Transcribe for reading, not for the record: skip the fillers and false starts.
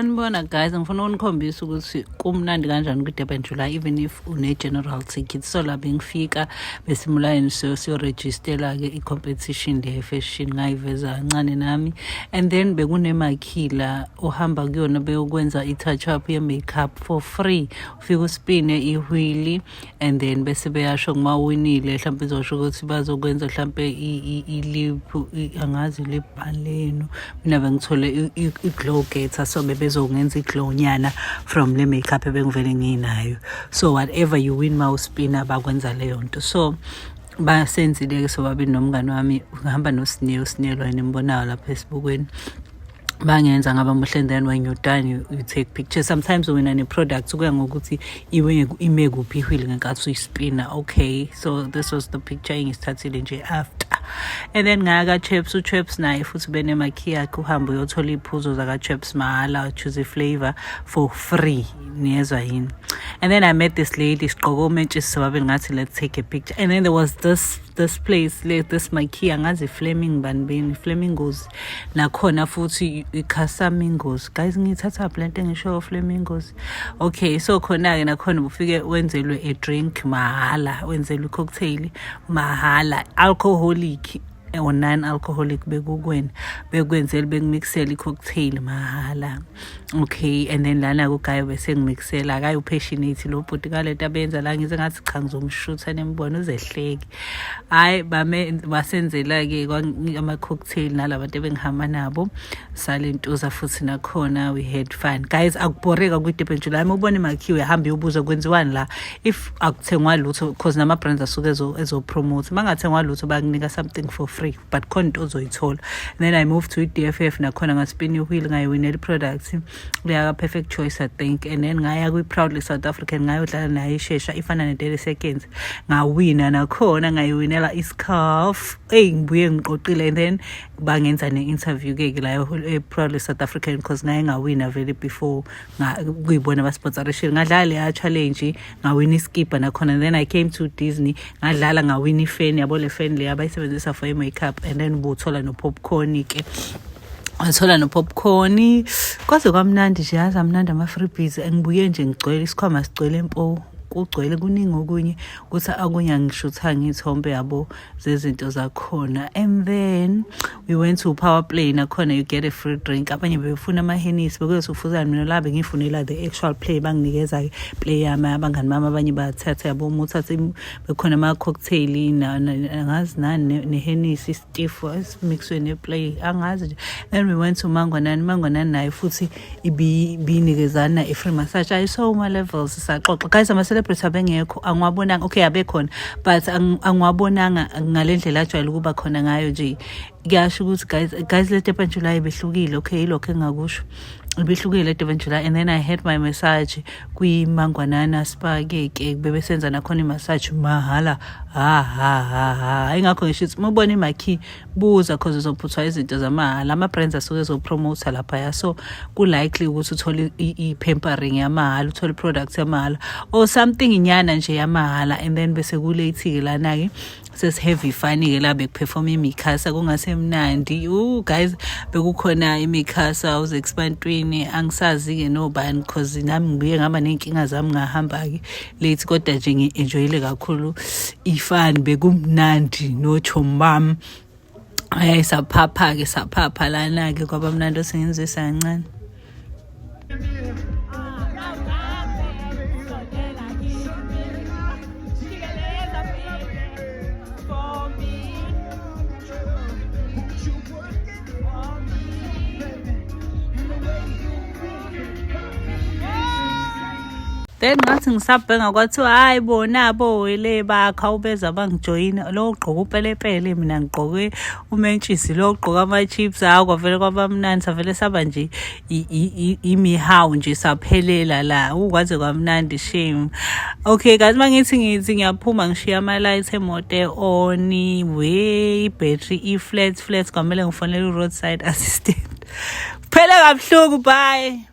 Sanibona guys, ngifuna unikhombisa ukuthi kumnandi kanjani ku-Durban July even if une-general ticket. So la bengifika besimulayo siyorejistela-ke i-competition le fashion ngayiveza kancane nami, and then bekunemakhila ohamba kuyona beyokwenza i-touch up ye-makeup for free. Ufike uspine ihwili and then bese beyasho nguma winile mhlawumbe izosho ukuthi bazokwenza mhlawumbe i-lip angazi lip balm leno, mina bengithole i-glow getter, so bezongenza iglow nyana from le makeup ebengivele nginayo. So whatever you win mawuspina bakwenza leyo nto. So basenzile-ke sobabili nomngane wami, ngihamba noSineyo wena nimbonayo lapha Facebookweni, bangenza ngaba muhle, and then when you're done you take pictures. Sometimes wena ne-products kuya ngokuthi ime kuphi ihwili ngenkathi uyispina. Okay, so this was the picture engisithathile nje after. And then ngaka Chaps, uChaps naye futhi benemakhi yakhe, uhamba uyothola iphuzo zaka Chaps mahala, choose a flavor for free, niyezwa yini. And then I met this lady, sigqoke umentshisi sobabili ngathi let's take a picture. And then there was this place, this makhi angazi flamingos nakhona futhi icasamigos. Guys, ngithatha blend ngisho flamingos. Okay, so khona-ke nakhona ufike wenzelwe a drink mahala, wenzelwe cocktail mahala, alcoholic or non-alcoholic, bekwenzela bekumixela i-cocktail mahala. Okay, and then lana kugayo bese ngimixela akayo passionate lo bhuti kalento abenza la, ngize ngathi cha ngizomshutha nembona uzehleki. Hayi basenzela-ke ama-cocktail nalabantu ebengihamba nabo salentuza futhi nakhona we had fun. Guys, akubhoreka ku-Durban July, mawubona imakhiwe hamba uyobuza kwenziwani la. If akuthengwa lutho cause nama-brands asuke ezopromote, mangathengwa lutho bakunika something for free, but khona into ozoyithola. And then I moved to i-DFF nakhona ngaspin wheel ngayowinela i-products leyaka Perfect Choice I think, and then ngaya kwi-Proudly South African ngayodlala nayo ishesha ifana ne-30 seconds ngawina nakhona, ngayowinela i-scarf ngibuye ngiqoqile. And then bangenza ne-interview-ke la e-Proudly South African because ngaye ngawina vele before kuyibona basponsorishile, ngadlala leya challenge ngawina iskipa nakhona. And then I came to Disney ngadlala ngawina ifan, yabo le fan le abayisebenzisa for i-makeup. And then buthola no-popcorn-ke, wathola no-popcorn kwaze kwamnandi nje, yazi amnandi ama-freebies. Ngibuye nje ngigcwele isikhwama, sigcwele mpo, kugcwele kuningi okunye ukuthi akunye angishutha ngithombe yabo zezinto zakhona. And then we went to Power Play nakhona you get a free drink. Abanye befuna ama-Hennessy, bekuzofuzana mina la bengifunela the actual play, banginikeza play yami abangani bami, abanye bathatha yabo umuthatha bekhona ama-cocktail angazi nani ne-Hennessy stiff mixwe ne-play angazi nje. Then we went to Mangwanani naye futhi ibinikezana i-free massage. I saw my levels saxoxa. Guys, ama-celebrity abengekho, angiwabonanga. Okay, abekhona but angiwabonanga ngalendlela ajwayele ukuba khona ngayo nje. Kuyasho ukuthi guys le Durban July behlukile. Okay, ilokho engakusho behlukile Durban July. And then I had my massage kwi-Mangwanana spa-ke bebesenza nakhona i-massage mahala. Ingakho ngisho ukuthi mawubona imakhi buza cause uzophuthwa izinto zamahala, ama-brands asuke ezopromota laphaya. So ku-likely ukuthi uthole i-pampering yamahala, uthole i-products yamahala or something inyana nje yamahala. And then bese kulate-ke lana-ke sesi-heavy fun-ke la bekuperforma imikhasa kungasemnandi. Guys, bekukhona imikhasa uze-expand-twini, angisazi-ke nobani cause nami ngibuye ngaba ney'nkinga zami ngahamba-ke late, kodwa nje ngi-enjoyile kakhulu ifun, bekumnandi nochomi bami. Saphapha lana-ke kwaba mnandi osengenzisa kancane. Then ngathi ngisabhenga kwathi hayi bona bowele bakha ubeza bangijoyina lo ugqoka upelepele, mina ngigqoke umentshisi lo ugqoka ama-chips. Kwavele kwabamnandi, savele saba nje imihawu nje saphelela la, ukwaze kwamnandi shame. Okay guys, mangithi ngiyaphuma ngishiya ama-lights emoto on, i-battery i-flat kwamele ngifonele u-roadside assistant. Phela kabuhlungu, bye.